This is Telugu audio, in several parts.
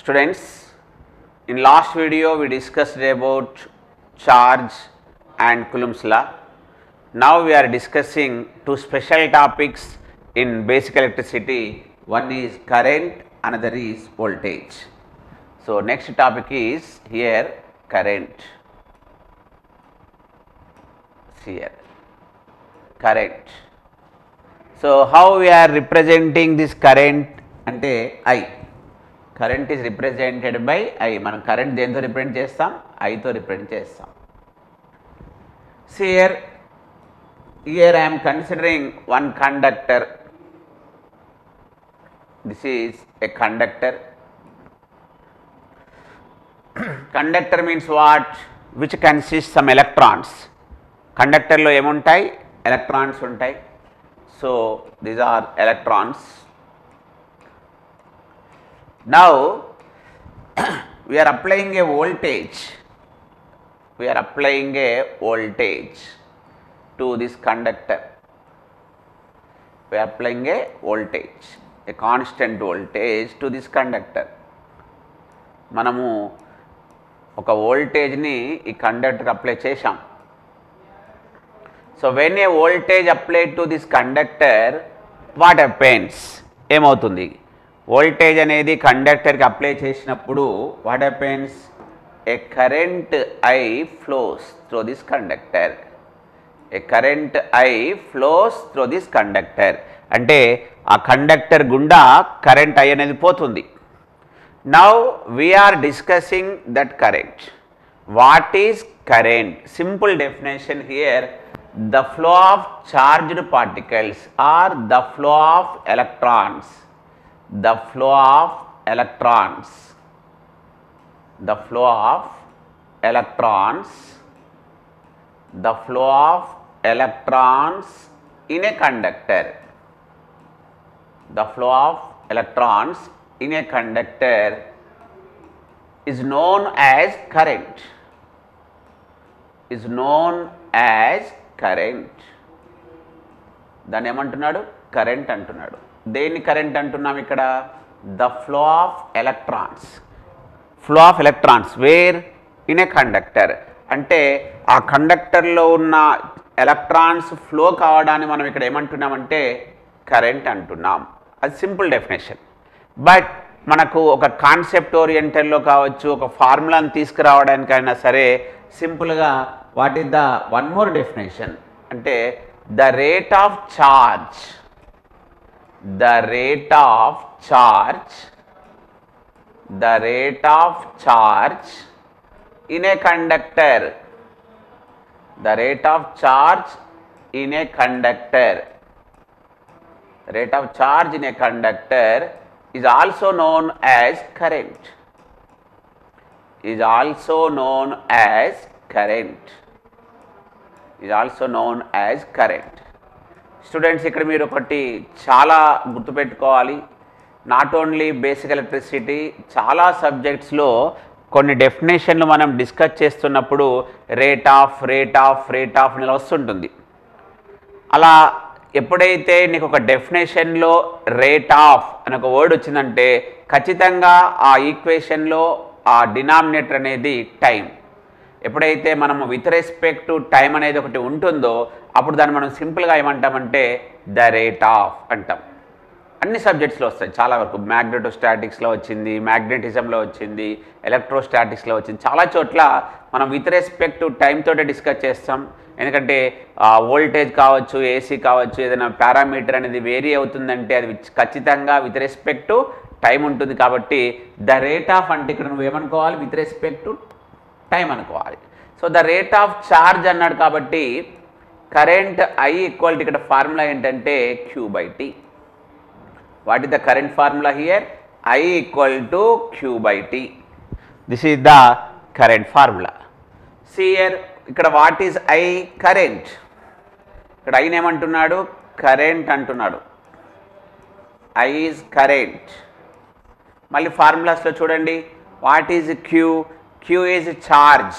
Students, in last video we discussed about charge and Coulomb's law. Now we are discussing two special topics in basic electricity. One is current, another is voltage. So next topic is here current. Here current. So how we are representing this current ante I. Current is represented by I. మనం current దేంతో represent చేస్తాం? I తో represent చేస్తాం. See here I am considering one conductor. This is a conductor. Conductor means what? Which consists some electrons. Conductor లో ఏముంటాయి? Electrons ఉంటాయి. So these are electrons. Now we are applying a voltage. We are applying a voltage to this conductor. We are applying a voltage, a constant voltage to this conductor. మనము ఒక voltage ని ఈ కండక్టర్ అప్లై చేశాం. So when a voltage applied to this conductor, what happens? ఏమవుతుంది? వోల్టేజ్ అనేది కండక్టర్కి అప్లై చేసినప్పుడు what happens? A current I flows through this conductor. A current I flows through this conductor అంటే ఆ కండక్టర్ గుండా కరెంట్ ఐ అనేది పోతుంది. Now we're discussing that current. What is current? Simple definition here, the flow of charged particles or the flow of electrons. The flow of electrons. The flow of electrons. The flow of electrons in a conductor. The flow of electrons in a conductor is known as current. Is known as current. దాన్ని ఏమంటున్నాడు? కరెంట్ అంటున్నాడు. దేన్ని కరెంట్ అంటున్నాం ఇక్కడ? The flow of electrons. Flow of electrons where? In a conductor. అంటే ఆ కండక్టర్లో ఉన్న ఎలక్ట్రాన్స్ ఫ్లో కావడాన్ని మనం ఇక్కడ ఏమంటున్నామంటే కరెంట్ అంటున్నాం. అది సింపుల్ డెఫినేషన్. బట్ మనకు ఒక కాన్సెప్ట్ ఓరియంటెడ్లో కావచ్చు, ఒక ఫార్ములాని తీసుకురావడానికైనా సరే సింపుల్గా what is the one more definition అంటే the rate of charge. The rate of charge. The rate of charge in a conductor. The rate of charge in a conductor. Rate of charge in a conductor is also known as current. Is also known as current. Is also known as current. Students, ఇక్కడ మీరు ఒకటి చాలా గుర్తుపెట్టుకోవాలి. నాట్ ఓన్లీ బేసిక్ ఎలక్ట్రిసిటీ, చాలా సబ్జెక్ట్స్లో కొన్ని డెఫినేషన్లు మనం డిస్కస్ చేస్తున్నప్పుడు రేట్ ఆఫ్ ఇలా వస్తుంటుంది. అలా ఎప్పుడైతే నీకు ఒక డెఫినేషన్లో రేట్ ఆఫ్ అని ఒక వర్డ్ వచ్చిందంటే ఖచ్చితంగా ఆ ఈక్వేషన్లో ఆ డినామినేటర్ అనేది టైం. ఎప్పుడైతే మనము విత్ రెస్పెక్ట్ టు టైం అనేది ఒకటి ఉంటుందో అప్పుడు దాన్ని మనం సింపుల్గా ఏమంటామంటే ద రేట్ ఆఫ్ అంటాం. అన్ని సబ్జెక్ట్స్లో వస్తాయి చాలా వరకు. మ్యాగ్నెటోస్టాటిక్స్లో వచ్చింది, మ్యాగ్నెటిజంలో వచ్చింది, ఎలక్ట్రోస్టాటిక్స్లో వచ్చింది. చాలా చోట్ల మనం విత్ రెస్పెక్ట్ టు టైం తోటే డిస్కస్ చేస్తాం. ఎందుకంటే వోల్టేజ్ కావచ్చు, ఏసీ కావచ్చు, ఏదైనా పారామీటర్ అనేది వేరీ అవుతుందంటే అది ఖచ్చితంగా విత్ రెస్పెక్ట్ టు టైం ఉంటుంది. కాబట్టి ద రేట్ ఆఫ్ అంటే ఇక్కడ నువ్వు ఏమనుకోవాలి? విత్ రెస్పెక్ట్ టు టైం అనుకోవాలి. So the rate of charge అన్నాడు కాబట్టి కరెంట్ ఐ ఈక్వల్ ఇక్కడ ఫార్ములా ఏంటంటే Q/T. What is the current formula here? I equal to Q/T. This is the current formula. See here, ఇక్కడ వాట్ ఈజ్ ఐ? కరెంట్. ఇక్కడ ఐని ఏమంటున్నాడు? కరెంట్ అంటున్నాడు. I is current. మళ్ళీ ఫార్ములాస్లో చూడండి, what is Q? Q is charge.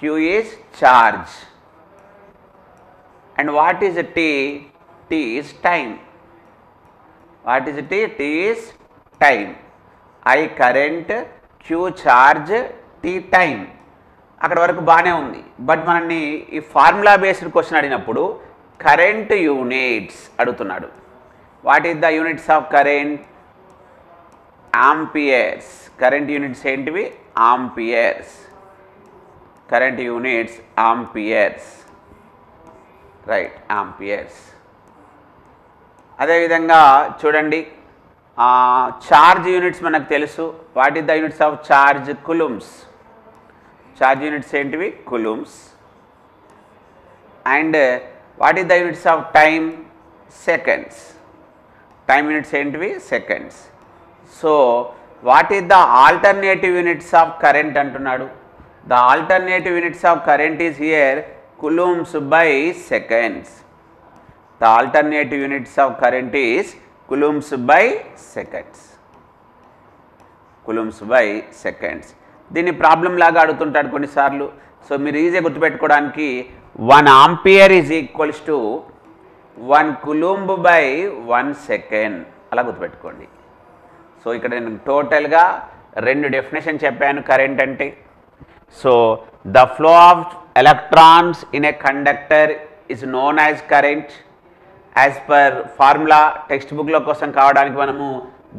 Q is charge. And what is T? T is time. What is T? T is time. I current, Q charge, T time. అక్కడ వరకు బాగానే ఉంది. బట్ మనల్ని ఈ ఫార్ములా బేస్డ్ క్వశ్చన్ అడిగినప్పుడు కరెంట్ యూనిట్స్ అడుగుతున్నాడు. What is the units of current? Amperes. Current units ఏంటివి? Amperes. Current units amperes. Right, amperes. అదేవిధంగా చూడండి, చార్జ్ యూనిట్స్ మనకు తెలుసు. What is the units of charge? Coulombs. Charge units ఏంటివి? Coulombs. And what is the units of time? Seconds. Time units ఏంటివి? Seconds. So what is the alternative units of current అంటున్నాడు. The alternative units of current is here coulombs by seconds. The alternative units of current is coulombs by seconds. coulombs by seconds. దీన్ని ప్రాబ్లం లాగా అడుగుతుంటాడు కొన్నిసార్లు. సో మీరు ఈజీగా గుర్తుపెట్టుకోవడానికి 1 ampere is equals to 1 coulomb by 1 second అలా గుర్తుపెట్టుకోండి. సో ఇక్కడ నేను టోటల్గా 2 డెఫినేషన్ చెప్పాను కరెంట్ అంటే. So the flow of electrons in a conductor is known as current. As per formula text book lo kosam kaavadaniki manamu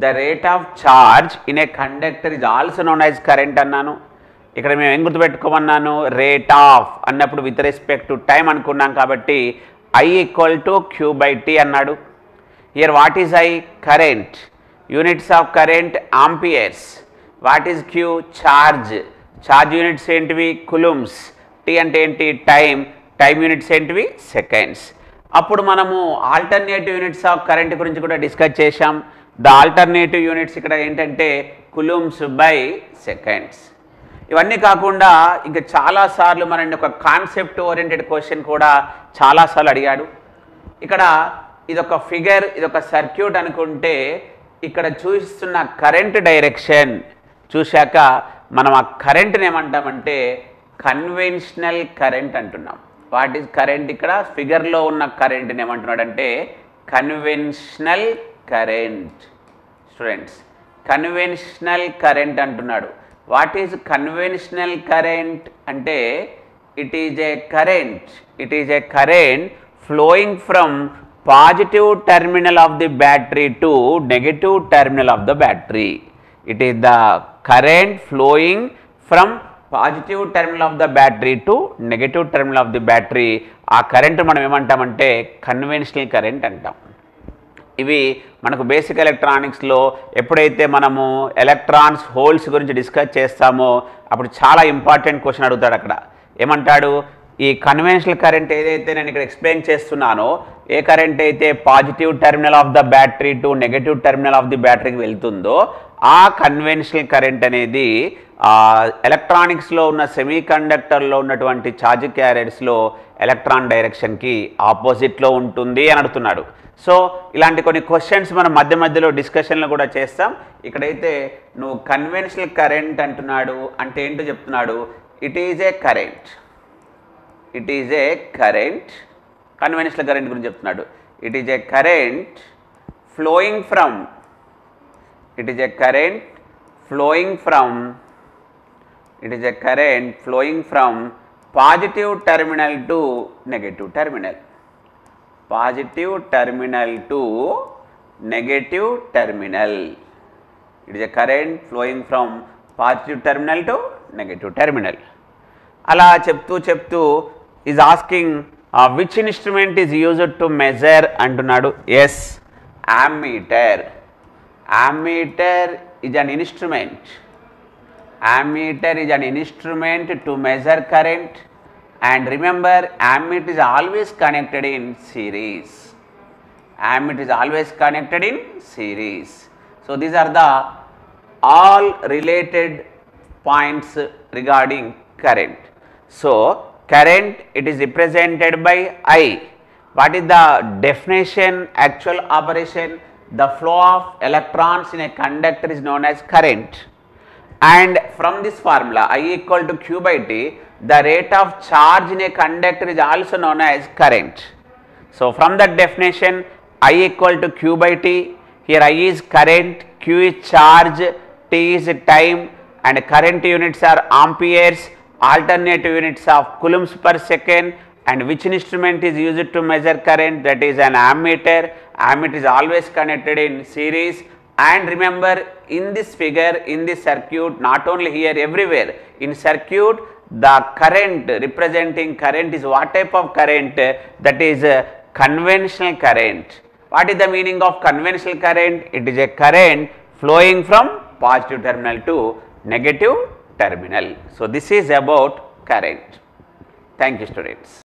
the rate of charge in a conductor is also known as current annanu. ikkada mem em gurtu pettukomannanu rate of annappudu with respect to time anukunnam kabatti I equal to Q by T annadu. Here what is I? Current. Units of current amperes. What is Q? Charge. Charge units entivi? Coulombs. T అంటే ఏంటి? టైమ్. టైమ్ యూనిట్స్ ఏంటివి? సెకండ్స్. అప్పుడు మనము ఆల్టర్నేటివ్ యూనిట్స్ ఆఫ్ కరెంట్ గురించి కూడా డిస్కస్ చేశాం. ద ఆల్టర్నేటివ్ యూనిట్స్ ఇక్కడ ఏంటంటే కులుమ్స్ బై సెకండ్స్. ఇవన్నీ కాకుండా ఇంకా చాలాసార్లు మనని ఒక కాన్సెప్ట్ ఓరియంటెడ్ క్వశ్చన్ కూడా చాలాసార్లు అడిగాడు. ఇక్కడ ఇదొక ఫిగర్, ఇదొక సర్క్యూట్ అనుకుంటే ఇక్కడ చూపిస్తున్న కరెంట్ డైరెక్షన్ చూశాక మనం ఆ కరెంట్ని ఏమంటామంటే కన్వెన్షనల్ కరెంట్ అంటున్నాం. What is current? ఇక్కడ ఫిగర్లో ఉన్న కరెంట్ని ఏమంటున్నాడంటే conventional current. Students, conventional current అంటున్నాడు. వాట్ ఈజ్ కన్వెన్షనల్ కరెంట్ అంటే it is a current flowing from positive terminal of the battery to negative terminal of the battery. It is the current flowing from positive terminal of the battery to negative terminal of the battery. ఆ కరెంట్ మనం ఏమంటామంటే కన్వెన్షనల్ కరెంట్ అంటాం. ఇవి మనకు బేసిక్ ఎలక్ట్రానిక్స్లో ఎప్పుడైతే మనము ఎలక్ట్రాన్స్ హోల్స్ గురించి డిస్కస్ చేస్తామో అప్పుడు చాలా ఇంపార్టెంట్ క్వశ్చన్ అడుగుతాడు. అక్కడ ఏమంటాడు? ఈ కన్వెన్షనల్ కరెంట్ ఏదైతే నేను ఇక్కడ ఎక్స్ప్లెయిన్ చేస్తున్నానో, ఏ కరెంట్ అయితే positive terminal of the battery to negative terminal of the బ్యాటరీకి వెళ్తుందో ఆ కన్వెన్షనల్ కరెంట్ అనేది ఎలక్ట్రానిక్స్లో ఉన్న సెమీ కండక్టర్లో ఉన్నటువంటి ఛార్జ్ క్యారియర్స్లో ఎలక్ట్రాన్ డైరెక్షన్కి ఆపోజిట్లో ఉంటుంది అని అడుగుతున్నాడు. సో ఇలాంటి కొన్ని క్వశ్చన్స్ మనం మధ్య మధ్యలో డిస్కషన్లో కూడా చేస్తాం. ఇక్కడైతే నువ్వు కన్వెన్షనల్ కరెంట్ అంటున్నాడు అంటే ఏంటో చెప్తున్నాడు. It is a current. Conventional current గురించి చెప్తున్నాడు. It is a current flowing from positive terminal to negative terminal. Positive terminal to negative terminal. It is a current flowing from positive terminal to negative terminal. Ala cheptu is asking which instrument is used to measure antunadu. Yes, ammeter. Ammeter is an instrument. Ammeter is an instrument to measure current, and remember ammeter is always connected in series. So these are the all related points regarding current. So current, it is represented by I. What is the definition? Actual operation. The flow of electrons in a conductor is known as current. And from this formula I equal to Q by T, the rate of charge in a conductor is also known as current. So from that definition I equal to Q by T, here I is current, Q is charge, T is time and current units are amperes, alternate units of coulombs per second, and which instrument is used to measure current, that is an ammeter. Ammeter is always connected in series. And remember, in this figure, in this circuit, not only here, everywhere in circuit, the current, representing current is what type of current? That is conventional current. What is the meaning of conventional current? It is a current flowing from positive terminal to negative terminal. So, this is about current. Thank you, students.